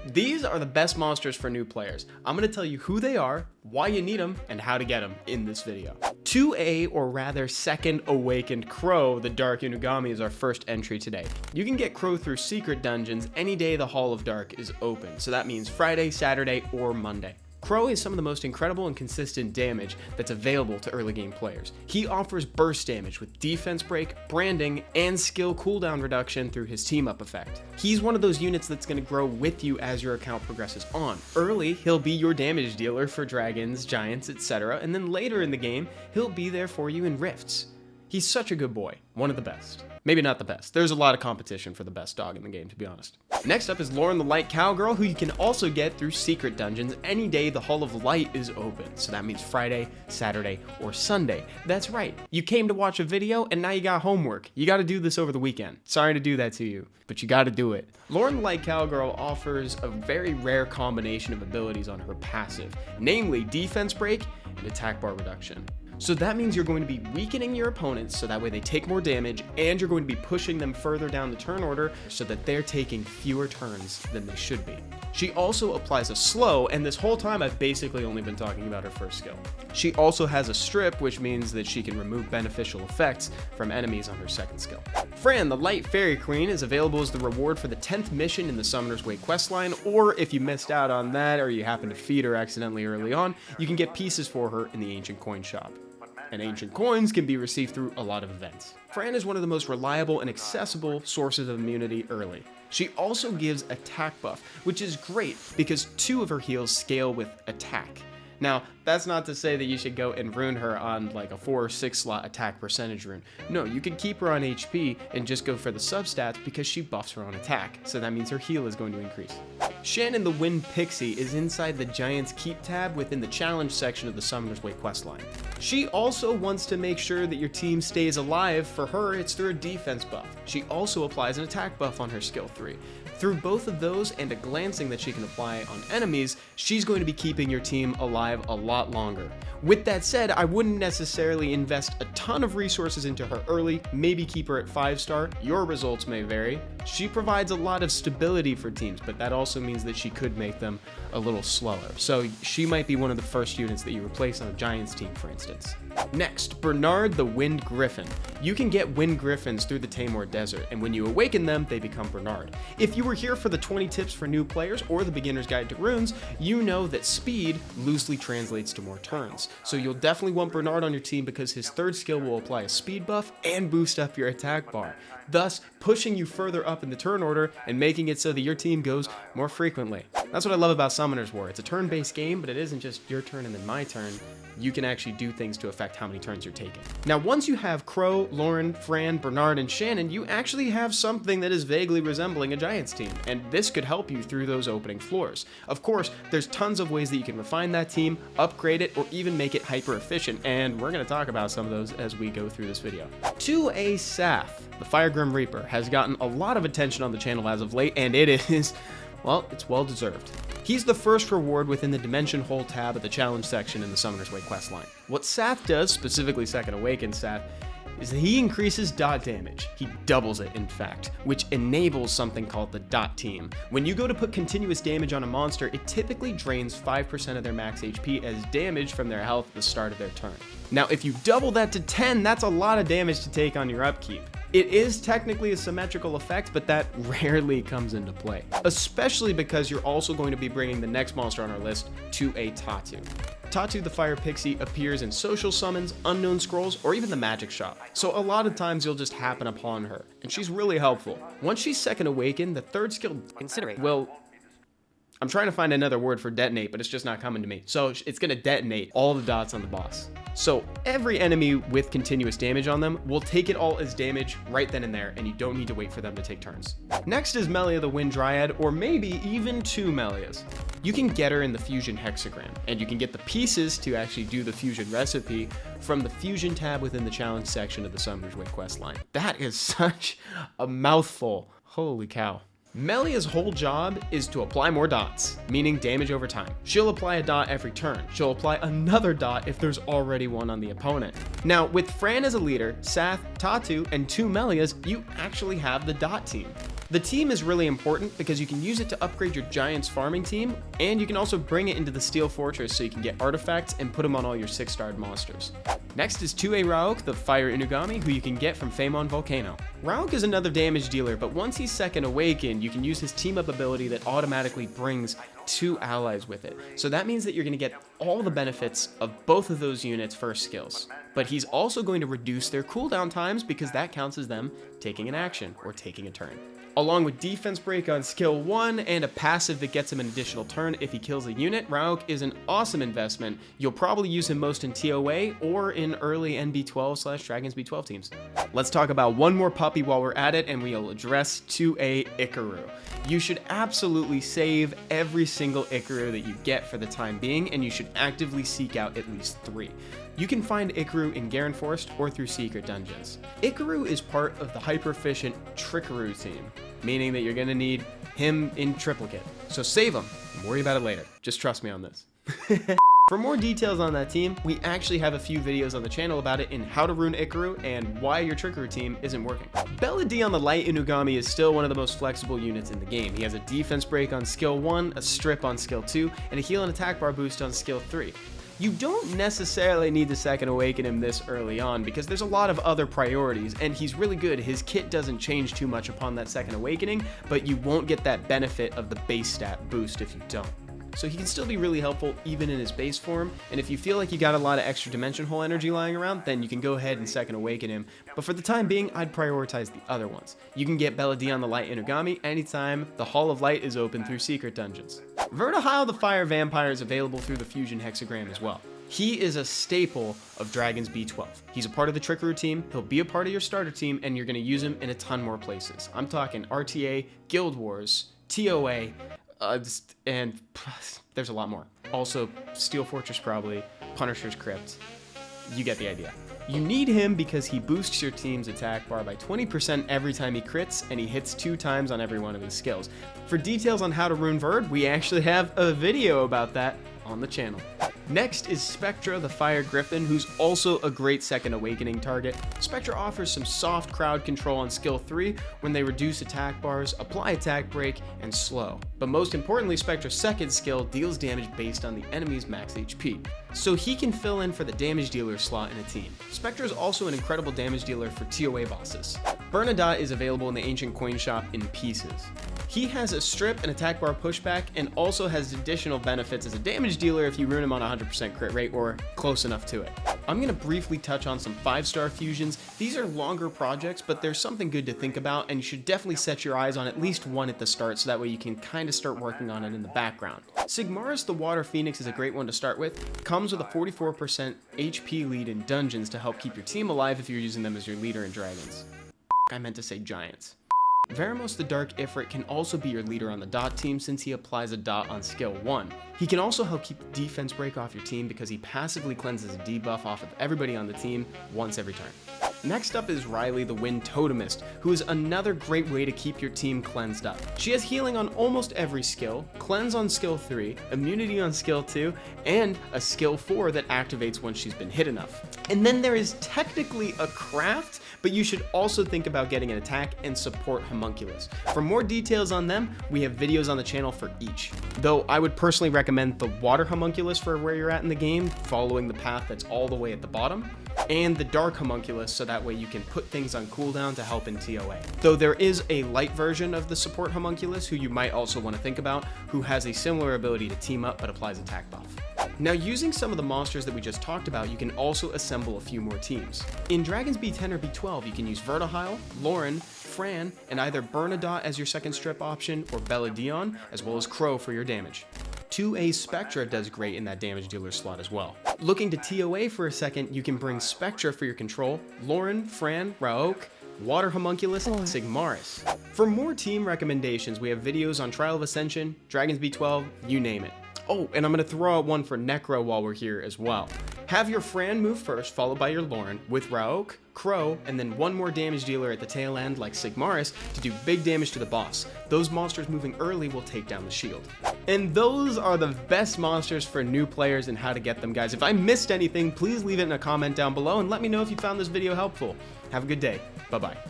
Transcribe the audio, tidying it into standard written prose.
These are the best monsters for new players. I'm going to tell you who they are, why you need them, and how to get them in this video. 2A, or rather Second Awakened Crow, the Dark Inugami, is our first entry today. You can get Crow through secret dungeons any day the Hall of Dark is open, so that means Friday, Saturday, or Monday. Crow is some of the most incredible and consistent damage that's available to early game players. He offers burst damage with defense break, branding, and skill cooldown reduction through his team up effect. He's one of those units that's going to grow with you as your account progresses on. Early, he'll be your damage dealer for dragons, giants, etc., and then later in the game, he'll be there for you in rifts. He's such a good boy, one of the best. Maybe not the best. There's a lot of competition for the best dog in the game, to be honest. Next up is Lauren the Light Cowgirl, who you can also get through secret dungeons any day the Hall of Light is open. So that means Friday, Saturday, or Sunday. That's right. You came to watch a video and now you got homework. You got to do this over the weekend. Sorry to do that to you, but you got to do it. Lauren the Light Cowgirl offers a very rare combination of abilities on her passive, namely defense break and attack bar reduction. So that means you're going to be weakening your opponents so that way they take more damage, and you're going to be pushing them further down the turn order so that they're taking fewer turns than they should be. She also applies a slow, and this whole time I've basically only been talking about her first skill. She also has a strip, which means that she can remove beneficial effects from enemies on her second skill. Fran, the Light Fairy Queen, is available as the reward for the 10th mission in the Summoner's Way questline, or if you missed out on that or you happen to feed her accidentally early on, you can get pieces for her in the Ancient Coin Shop. And ancient coins can be received through a lot of events. Fran is one of the most reliable and accessible sources of immunity early. She also gives attack buff, which is great because 2 of her heals scale with attack. Now, that's not to say that you should go and rune her on like a 4 or 6 slot attack percentage rune. No, you can keep her on HP and just go for the substats because she buffs her on attack, so that means her heal is going to increase. Shannon the Wind Pixie is inside the Giant's Keep tab within the challenge section of the Summoner's Way questline. She also wants to make sure that your team stays alive. For her, it's through a defense buff. She also applies an attack buff on her skill 3. Through both of those and a glancing that she can apply on enemies, she's going to be keeping your team alive a lot longer. With that said, I wouldn't necessarily invest a ton of resources into her early, maybe keep her at 5-star, your results may vary. She provides a lot of stability for teams, but that also means that she could make them a little slower. So she might be one of the first units that you replace on a Giants team, for instance. Next, Bernard the Wind Griffin. You can get Wind Griffins through the Tamor Desert, and when you awaken them, they become Bernard. If you were here for the 20 tips for new players or the beginner's guide to runes, you know that speed loosely translates to more turns. So you'll definitely want Bernard on your team because his 3rd skill will apply a speed buff and boost up your attack bar, thus pushing you further up in the turn order and making it so that your team goes more frequently. That's what I love about Summoner's War. It's a turn-based game, but it isn't just your turn and then my turn. You can actually do things to affect how many turns you're taking. Now, once you have Crow, Lauren, Fran, Bernard, and Shannon, you actually have something that is vaguely resembling a Giants team, and this could help you through those opening floors. Of course, there's tons of ways that you can refine that team, upgrade it, or even make it hyper efficient, and we're going to talk about some of those as we go through this video. 2A Sath, the Fire Grim Reaper, has gotten a lot of attention on the channel as of late, and it is, well, it's well deserved. He's the first reward within the Dimension Hole tab of the challenge section in the Summoner's Way questline. What Sath does, specifically Second Awakened Sath, is that he increases dot damage. He doubles it, in fact, which enables something called the dot team. When you go to put continuous damage on a monster, it typically drains 5% of their max HP as damage from their health at the start of their turn. Now, if you double that to 10, that's a lot of damage to take on your upkeep. It is technically a symmetrical effect, but that rarely comes into play, especially because you're also going to be bringing the next monster on our list, 2A Tatu. Tatu the Fire Pixie appears in social summons, unknown scrolls, or even the magic shop. So a lot of times you'll just happen upon her, and she's really helpful. Once she's Second Awakened, the 3rd skill, Incinerate. Well, I'm trying to find another word for detonate, but it's just not coming to me. So it's gonna detonate all the dots on the boss. So every enemy with continuous damage on them will take it all as damage right then and there, and you don't need to wait for them to take turns. Next is Melia the Wind Dryad, or maybe even 2 Melias. You can get her in the Fusion Hexagram, and you can get the pieces to actually do the Fusion recipe from the Fusion tab within the challenge section of the Summoner's Way questline. That is such a mouthful. Holy cow. Melia's whole job is to apply more dots, meaning damage over time. She'll apply a dot every turn. She'll apply another dot if there's already one on the opponent. Now, with Fran as a leader, Sath, Tatu, and 2 Melias, you actually have the dot team. The team is really important because you can use it to upgrade your Giants farming team, and you can also bring it into the Steel Fortress so you can get artifacts and put them on all your 6-starred monsters. Next is 2A Raoq, the Fire Inugami, who you can get from Famon Volcano. Raoq is another damage dealer, but once he's second awakened, you can use his team up ability that automatically brings 2 allies with it. So that means that you're going to get all the benefits of both of those units' first skills. But he's also going to reduce their cooldown times because that counts as them taking an action or taking a turn. Along with defense break on skill 1 and a passive that gets him an additional turn if he kills a unit, Raoq is an awesome investment. You'll probably use him most in TOA or in early NB12/Dragons B12 teams. Let's talk about one more puppy while we're at it, and we'll address 2A Icaru. You should absolutely save every single Icaru that you get for the time being, and you should actively seek out at least 3. You can find Icaru in Garen Forest or through secret dungeons. Icaru is part of the hyper-efficient Trickery team, meaning that you're going to need him in triplicate. So save him and worry about it later. Just trust me on this. For more details on that team, we actually have a few videos on the channel about it in how to rune Icaru and why your Trickery team isn't working. Belladeon the Light Inugami is still one of the most flexible units in the game. He has a defense break on skill 1, a strip on skill 2, and a heal and attack bar boost on skill 3. You don't necessarily need to second awaken him this early on because there's a lot of other priorities, and he's really good. His kit doesn't change too much upon that second awakening, but you won't get that benefit of the base stat boost if you don't. So he can still be really helpful even in his base form, and if you feel like you got a lot of extra dimension hole energy lying around, then you can go ahead and second awaken him, but for the time being, I'd prioritize the other ones. You can get Belladeon the Light Inugami anytime the Hall of Light is open through secret dungeons. Verdehile the Fire Vampire is available through the Fusion Hexagram as well. He is a staple of Dragons B12. He's a part of the Trickery team, he'll be a part of your starter team, and you're going to use him in a ton more places. I'm talking RTA, Guild Wars, TOA, and there's a lot more. Also, Steel Fortress probably, Punisher's Crypt. You get the idea. You need him because he boosts your team's attack bar by 20% every time he crits, and he hits 2 times on every one of his skills. For details on how to rune Verd, we actually have a video about that on the channel. Next is Spectra the Fire Griffin, who's also a great second awakening target. Spectra offers some soft crowd control on skill 3 when they reduce attack bars, apply attack break, and slow. But most importantly, Spectra's second skill deals damage based on the enemy's max HP. So he can fill in for the damage dealer slot in a team. Spectra is also an incredible damage dealer for TOA bosses. Bernadotte is available in the Ancient Coin Shop in pieces. He has a strip and attack bar pushback, and also has additional benefits as a damage dealer if you rune him on 100% crit rate or close enough to it. I'm going to briefly touch on some 5-star fusions. These are longer projects, but there's something good to think about, and you should definitely set your eyes on at least one at the start so that way you can kind of start working on it in the background. Sigmaris the Water Phoenix is a great one to start with. Comes with a 44% HP lead in dungeons to help keep your team alive if you're using them as your leader in dragons. I meant to say giants. Veramos the Dark Ifrit can also be your leader on the DOT team since he applies a dot on skill 1. He can also help keep the defense break off your team because he passively cleanses a debuff off of everybody on the team once every turn. Next up is Riley the Wind Totemist, who is another great way to keep your team cleansed up. She has healing on almost every skill, cleanse on skill 3, immunity on skill 2, and a skill 4 that activates once she's been hit enough. And then there is technically a craft, but you should also think about getting an attack and support homunculus. For more details on them, we have videos on the channel for each. Though I would personally recommend the water homunculus for where you're at in the game, following the path that's all the way at the bottom, and the dark homunculus so that way you can put things on cooldown to help in TOA. Though there is a light version of the support homunculus who you might also want to think about, who has a similar ability to team up but applies attack buff. Now, using some of the monsters that we just talked about, you can also assemble a few more teams. In Dragons B10 or B12, you can use Verdehile, Lauren, Fran, and either Bernadotte as your second strip option, or Belladeon, as well as Crow for your damage. 2A Spectra does great in that damage dealer slot as well. Looking to TOA for a second, you can bring Spectra for your control, Lauren, Fran, Raoq, Water Homunculus, and Sigmaris. For more team recommendations, we have videos on Trial of Ascension, Dragons B12, you name it. Oh, and I'm going to throw out one for Necro while we're here as well. Have your Fran move first, followed by your Lauren, with Raoq, Crow, and then one more damage dealer at the tail end like Sigmaris to do big damage to the boss. Those monsters moving early will take down the shield. And those are the best monsters for new players and how to get them, guys. If I missed anything, please leave it in a comment down below and let me know if you found this video helpful. Have a good day. Bye-bye.